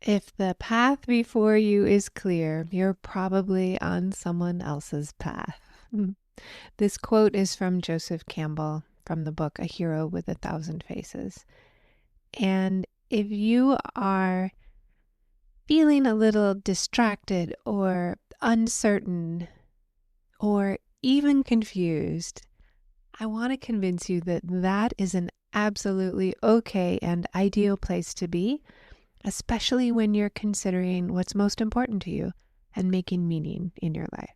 If the path before you is clear, you're probably on someone else's path. This quote is from Joseph Campbell from the book A Hero with a Thousand Faces. And if you are feeling a little distracted or uncertain or even confused, I want to convince you that that is an absolutely okay and ideal place to be, especially when you're considering what's most important to you and making meaning in your life.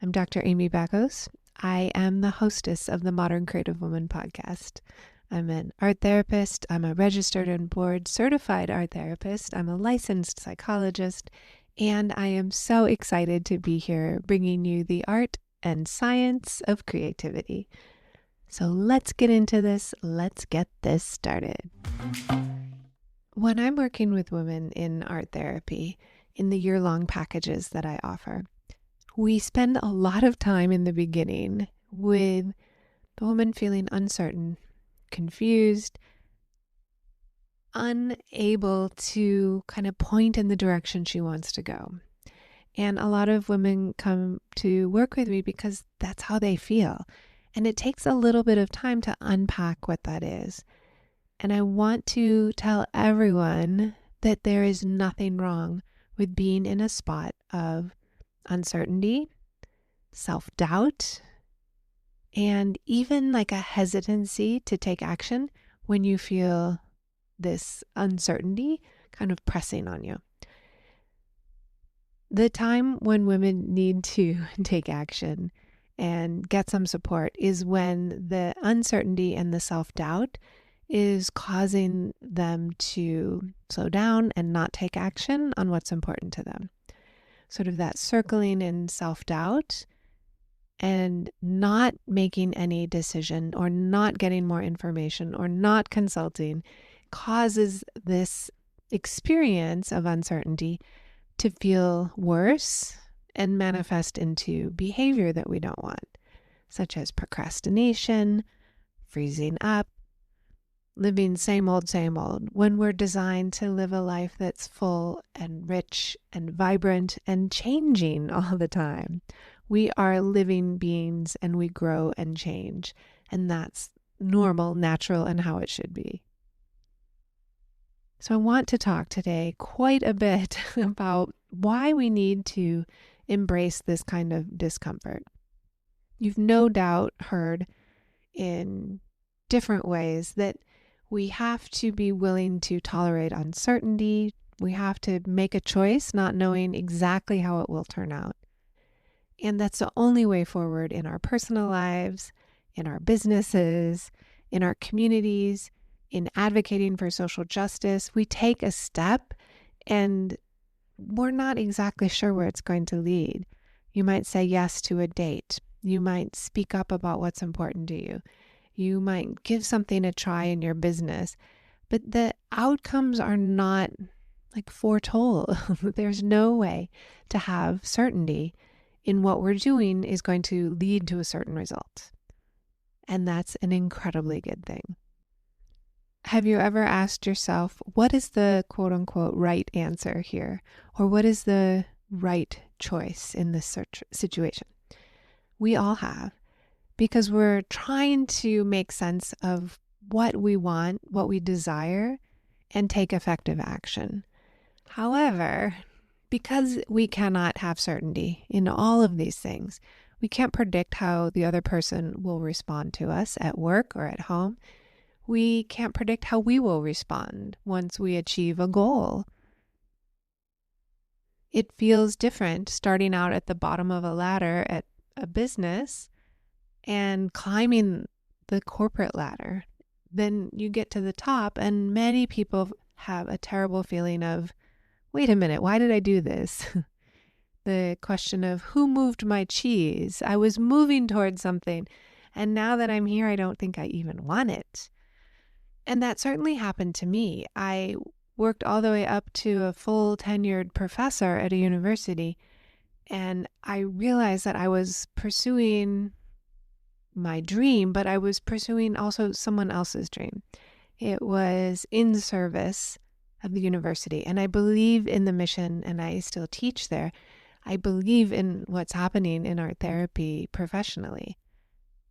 I'm Dr. Amy Backos. I am the hostess of the Modern Creative Woman podcast. I'm an art therapist. I'm a registered and board certified art therapist. I'm a licensed psychologist, and I am so excited to be here bringing you the art and science of creativity. So let's get into this. Let's get this started. When I'm working with women in art therapy, in the year-long packages that I offer, we spend a lot of time in the beginning with the woman feeling uncertain, confused, unable to kind of point in the direction she wants to go. And a lot of women come to work with me because that's how they feel. And it takes a little bit of time to unpack what that is. And I want to tell everyone that there is nothing wrong with being in a spot of uncertainty, self-doubt, and even like a hesitancy to take action when you feel this uncertainty kind of pressing on you. The time when women need to take action and get some support is when the uncertainty and the self-doubt is causing them to slow down and not take action on what's important to them. Sort of that circling in self-doubt and not making any decision or not getting more information or not consulting causes this experience of uncertainty to feel worse and manifest into behavior that we don't want, such as procrastination, freezing up, living same old, when we're designed to live a life that's full and rich and vibrant and changing all the time. We are living beings and we grow and change, and that's normal, natural, and how it should be. So I want to talk today quite a bit about why we need to embrace this kind of discomfort. You've no doubt heard in different ways that we have to be willing to tolerate uncertainty. We have to make a choice not knowing exactly how it will turn out. And that's the only way forward in our personal lives, in our businesses, in our communities, in advocating for social justice. We take a step and we're not exactly sure where it's going to lead. You might say yes to a date. You might speak up about what's important to you. You might give something a try in your business, but the outcomes are not like foretold. There's no way to have certainty in what we're doing is going to lead to a certain result. And that's an incredibly good thing. Have you ever asked yourself, what is the quote unquote right answer here? Or what is the right choice in this situation? We all have, because we're trying to make sense of what we want, what we desire, and take effective action. However, because we cannot have certainty in all of these things, we can't predict how the other person will respond to us at work or at home. We can't predict how we will respond once we achieve a goal. It feels different starting out at the bottom of a ladder at a business and climbing the corporate ladder. Then you get to the top, and many people have a terrible feeling of, wait a minute, why did I do this? The question of who moved my cheese? I was moving towards something, and now that I'm here, I don't think I even want it. And that certainly happened to me. I worked all the way up to a full tenured professor at a university, and I realized that I was pursuing my dream, but I was pursuing also someone else's dream. It was in service of the university. And I believe in the mission, and I still teach there. I believe in what's happening in art therapy professionally.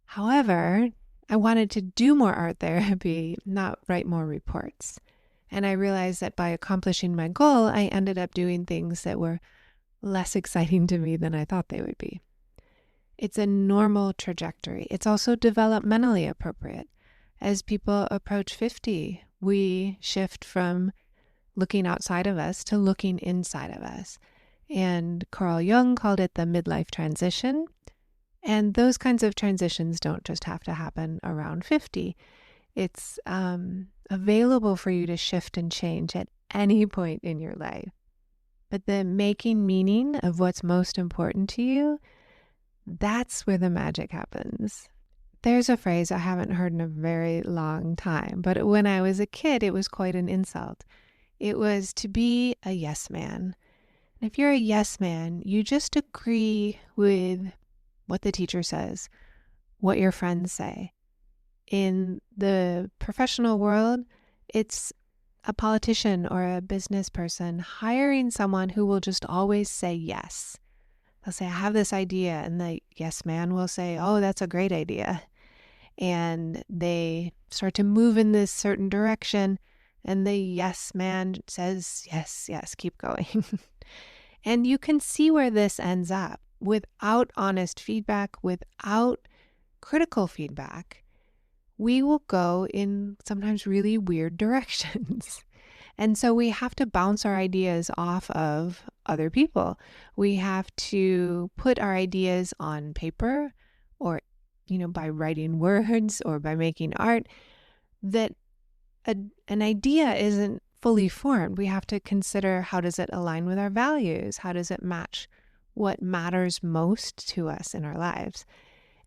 However, I wanted to do more art therapy, not write more reports. And I realized that by accomplishing my goal, I ended up doing things that were less exciting to me than I thought they would be. It's a normal trajectory. It's also developmentally appropriate. As people approach 50, we shift from looking outside of us to looking inside of us. And Carl Jung called it the midlife transition. And those kinds of transitions don't just have to happen around 50. It's available for you to shift and change at any point in your life. But the making meaning of what's most important to you, that's where the magic happens. There's a phrase I haven't heard in a very long time, but when I was a kid, it was quite an insult. It was to be a yes man. And if you're a yes man, you just agree with what the teacher says, what your friends say. In the professional world, it's a politician or a business person hiring someone who will just always say yes. They'll say, I have this idea. And the yes man will say, oh, that's a great idea. And they start to move in this certain direction. And the yes man says, yes, yes, keep going. And you can see where this ends up without honest feedback, without critical feedback. We will go in sometimes really weird directions. And so we have to bounce our ideas off of other people. We have to put our ideas on paper or, by writing words or by making art, that an idea isn't fully formed. We have to consider, how does it align with our values? How does it match what matters most to us in our lives?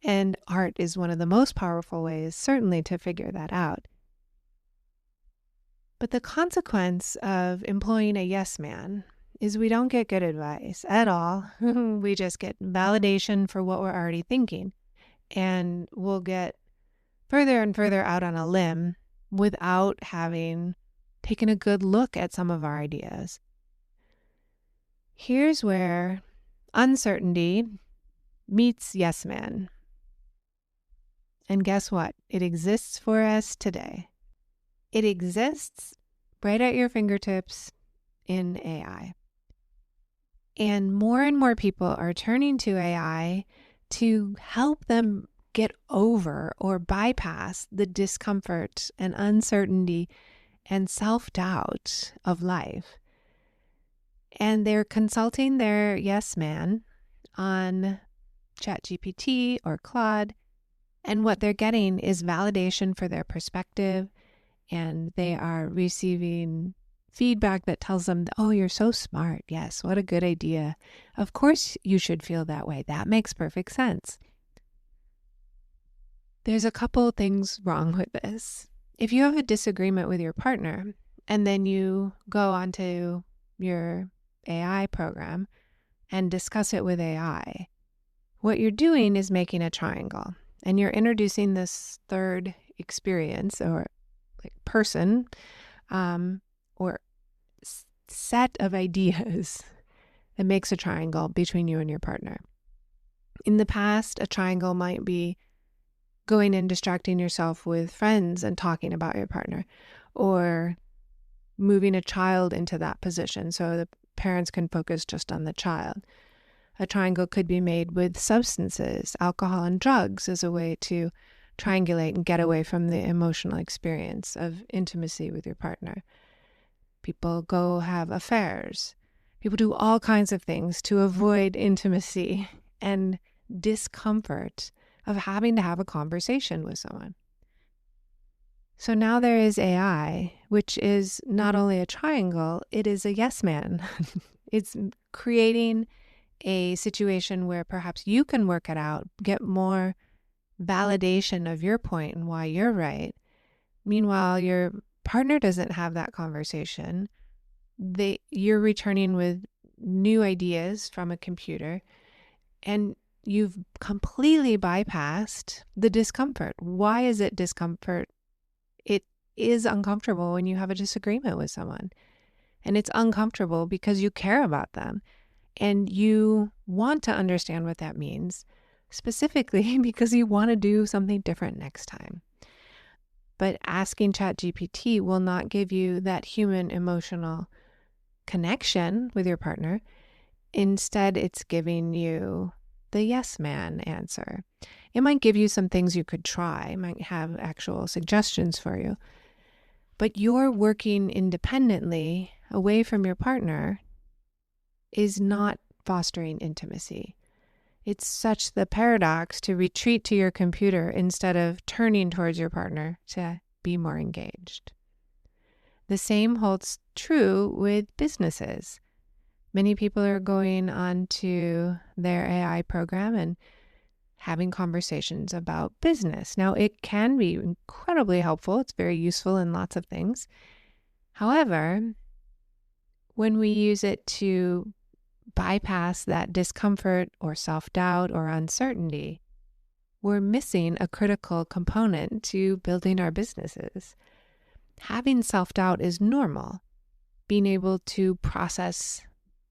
And art is one of the most powerful ways, certainly, to figure that out. But the consequence of employing a yes man is we don't get good advice at all. We just get validation for what we're already thinking. And we'll get further and further out on a limb without having taken a good look at some of our ideas. Here's where uncertainty meets yes man. And guess what? It exists for us today. It exists right at your fingertips in AI. And more people are turning to AI to help them get over or bypass the discomfort and uncertainty and self-doubt of life. And they're consulting their yes man on ChatGPT or Claude, and what they're getting is validation for their perspective, and they are receiving feedback that tells them, oh, you're so smart. Yes, what a good idea. Of course you should feel that way. That makes perfect sense. There's a couple things wrong with this. If you have a disagreement with your partner and then you go onto your AI program and discuss it with AI, what you're doing is making a triangle, and you're introducing this third experience or person or set of ideas that makes a triangle between you and your partner. In the past, a triangle might be going and distracting yourself with friends and talking about your partner, or moving a child into that position so the parents can focus just on the child. A triangle could be made with substances, alcohol and drugs, as a way to triangulate and get away from the emotional experience of intimacy with your partner. People go have affairs. People do all kinds of things to avoid intimacy and discomfort of having to have a conversation with someone. So now there is AI, which is not only a triangle, it is a yes man. It's creating a situation where perhaps you can work it out, get more validation of your point and why you're right. Meanwhile, your partner doesn't have that conversation. You're returning with new ideas from a computer, and you've completely bypassed the discomfort. Why is it discomfort? It is uncomfortable when you have a disagreement with someone. And it's uncomfortable because you care about them and you want to understand what that means, specifically because you want to do something different next time. But asking ChatGPT will not give you that human emotional connection with your partner. Instead, it's giving you the yes man answer. It might give you some things you could try, it might have actual suggestions for you. But your working independently away from your partner is not fostering intimacy. It's such the paradox to retreat to your computer instead of turning towards your partner to be more engaged. The same holds true with businesses. Many people are going onto their AI program and having conversations about business. Now, it can be incredibly helpful. It's very useful in lots of things. However, when we use it to bypass that discomfort or self-doubt or uncertainty, we're missing a critical component to building our businesses. Having self-doubt is normal. Being able to process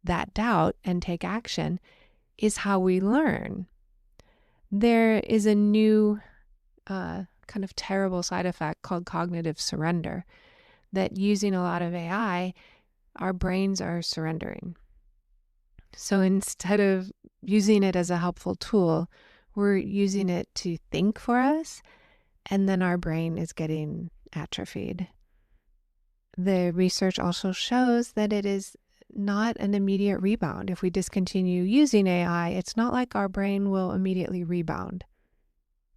that doubt and take action is how we learn. There is a new kind of terrible side effect called cognitive surrender, that using a lot of AI, our brains are surrendering. So instead of using it as a helpful tool, we're using it to think for us, and then our brain is getting atrophied. The research also shows that it is not an immediate rebound. If we discontinue using AI, it's not like our brain will immediately rebound.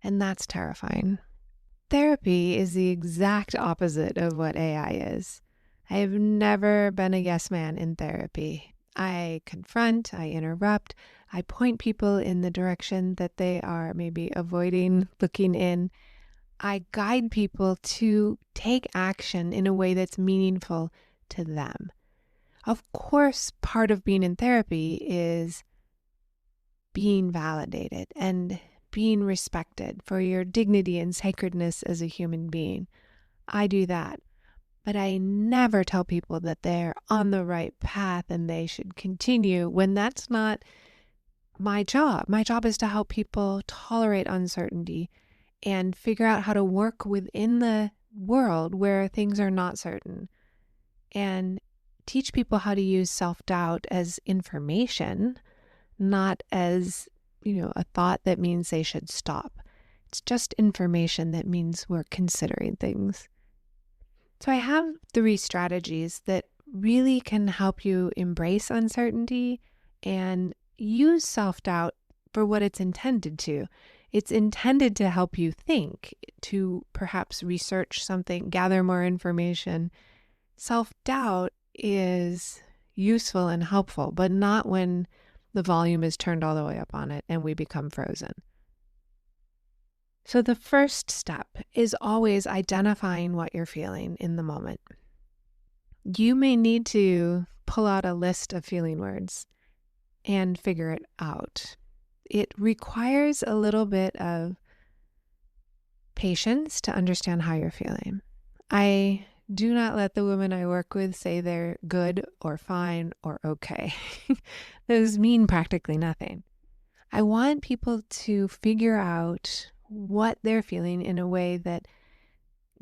And that's terrifying. Therapy is the exact opposite of what AI is. I have never been a yes man in therapy. I confront, I interrupt, I point people in the direction that they are maybe avoiding looking in. I guide people to take action in a way that's meaningful to them. Of course, part of being in therapy is being validated and being respected for your dignity and sacredness as a human being. I do that. But I never tell people that they're on the right path and they should continue when that's not my job. My job is to help people tolerate uncertainty and figure out how to work within the world where things are not certain, and teach people how to use self-doubt as information, not as, a thought that means they should stop. It's just information that means we're considering things. So I have 3 strategies that really can help you embrace uncertainty and use self-doubt for what it's intended to. It's intended to help you think, to perhaps research something, gather more information. Self-doubt is useful and helpful, but not when the volume is turned all the way up on it and we become frozen. So the first step is always identifying what you're feeling in the moment. You may need to pull out a list of feeling words and figure it out. It requires a little bit of patience to understand how you're feeling. I do not let the women I work with say they're good or fine or okay. Those mean practically nothing. I want people to figure out what they're feeling in a way that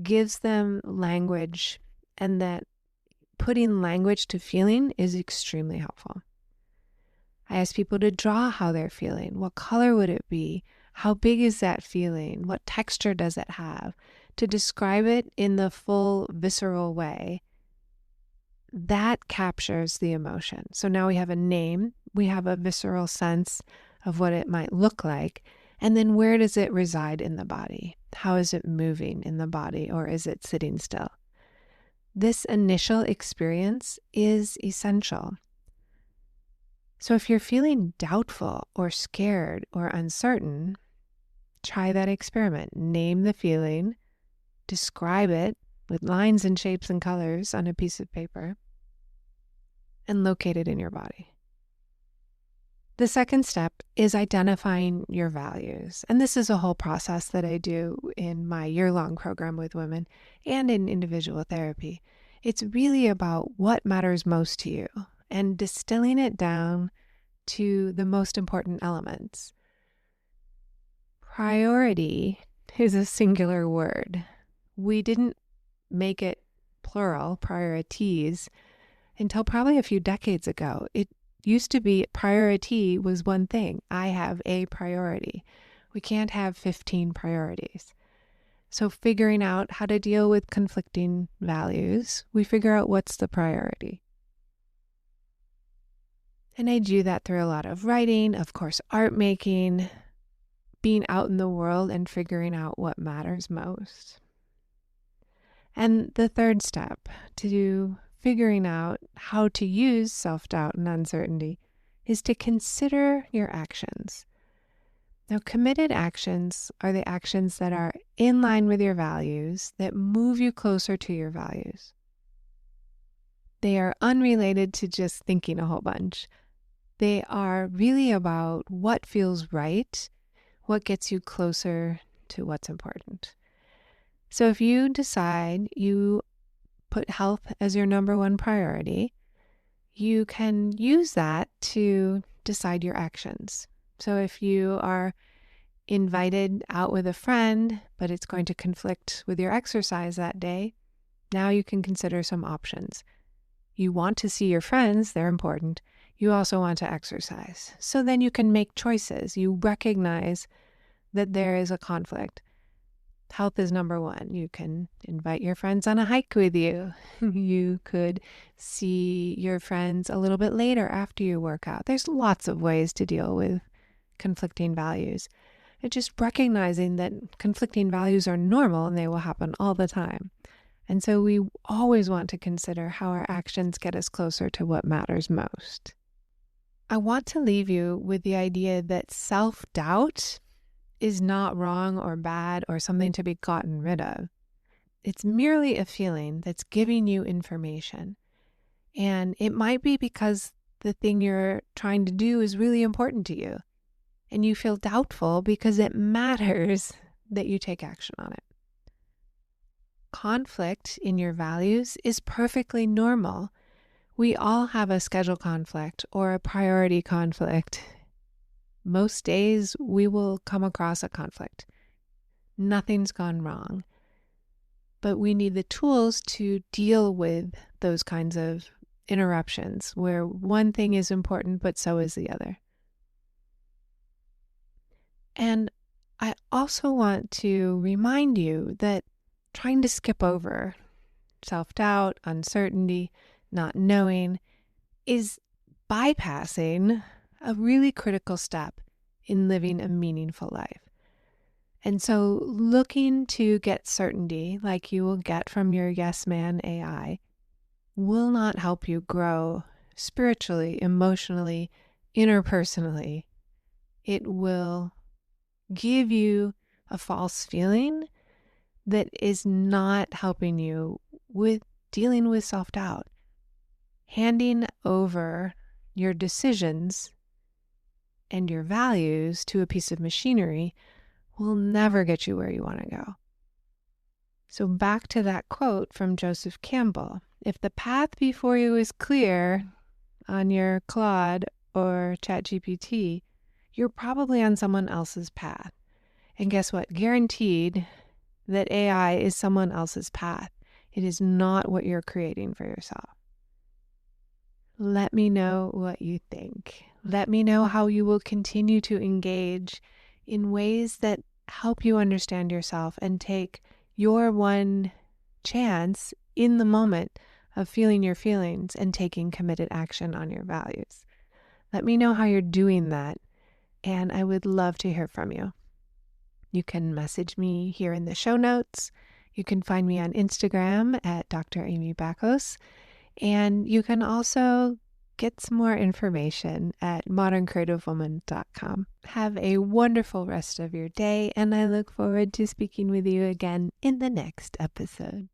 gives them language, and that putting language to feeling is extremely helpful. I ask people to draw how they're feeling. What color would it be? How big is that feeling? What texture does it have? To describe it in the full visceral way. That captures the emotion. So now we have a name, we have a visceral sense of what it might look like. And then where does it reside in the body? How is it moving in the body, or is it sitting still? This initial experience is essential. So if you're feeling doubtful or scared or uncertain, try that experiment. Name the feeling, describe it with lines and shapes and colors on a piece of paper, and locate it in your body. The second step is identifying your values. And this is a whole process that I do in my year-long program with women and in individual therapy. It's really about what matters most to you and distilling it down to the most important elements. Priority is a singular word. We didn't make it plural, priorities, until probably a few decades ago. It used to be priority was one thing. I have a priority. We can't have 15 priorities. So figuring out how to deal with conflicting values, we figure out what's the priority. And I do that through a lot of writing, of course, art making, being out in the world and figuring out what matters most. And the third step to figuring out how to use self-doubt and uncertainty is to consider your actions. Now, committed actions are the actions that are in line with your values, that move you closer to your values. They are unrelated to just thinking a whole bunch. They are really about what feels right, what gets you closer to what's important. So if you decide you put health as your number one priority, you can use that to decide your actions. So if you are invited out with a friend, but it's going to conflict with your exercise that day, now you can consider some options. You want to see your friends, they're important. You also want to exercise. So then you can make choices. You recognize that there is a conflict. Health is number one. You can invite your friends on a hike with you. You could see your friends a little bit later after you work out. There's lots of ways to deal with conflicting values. It's just recognizing that conflicting values are normal and they will happen all the time. And so we always want to consider how our actions get us closer to what matters most. I want to leave you with the idea that self-doubt is not wrong or bad or something to be gotten rid of. It's merely a feeling that's giving you information. And it might be because the thing you're trying to do is really important to you. And you feel doubtful because it matters that you take action on it. Conflict in your values is perfectly normal. We all have a schedule conflict or a priority conflict. Most days we will come across a conflict. Nothing's gone wrong. But we need the tools to deal with those kinds of interruptions where one thing is important, but so is the other. And I also want to remind you that trying to skip over self-doubt, uncertainty, not knowing is bypassing a really critical step in living a meaningful life. And so looking to get certainty like you will get from your yes man AI will not help you grow spiritually, emotionally, interpersonally. It will give you a false feeling that is not helping you with dealing with self-doubt. Handing over your decisions and your values to a piece of machinery will never get you where you want to go. So back to that quote from Joseph Campbell. If the path before you is clear on your Claude or ChatGPT, you're probably on someone else's path. And guess what? Guaranteed that AI is someone else's path. It is not what you're creating for yourself. Let me know what you think. Let me know how you will continue to engage in ways that help you understand yourself and take your one chance in the moment of feeling your feelings and taking committed action on your values. Let me know how you're doing that, and I would love to hear from you. You can message me here in the show notes. You can find me on Instagram at Dr. Amy Backos. And you can also get some more information at moderncreativewoman.com. Have a wonderful rest of your day, and I look forward to speaking with you again in the next episode.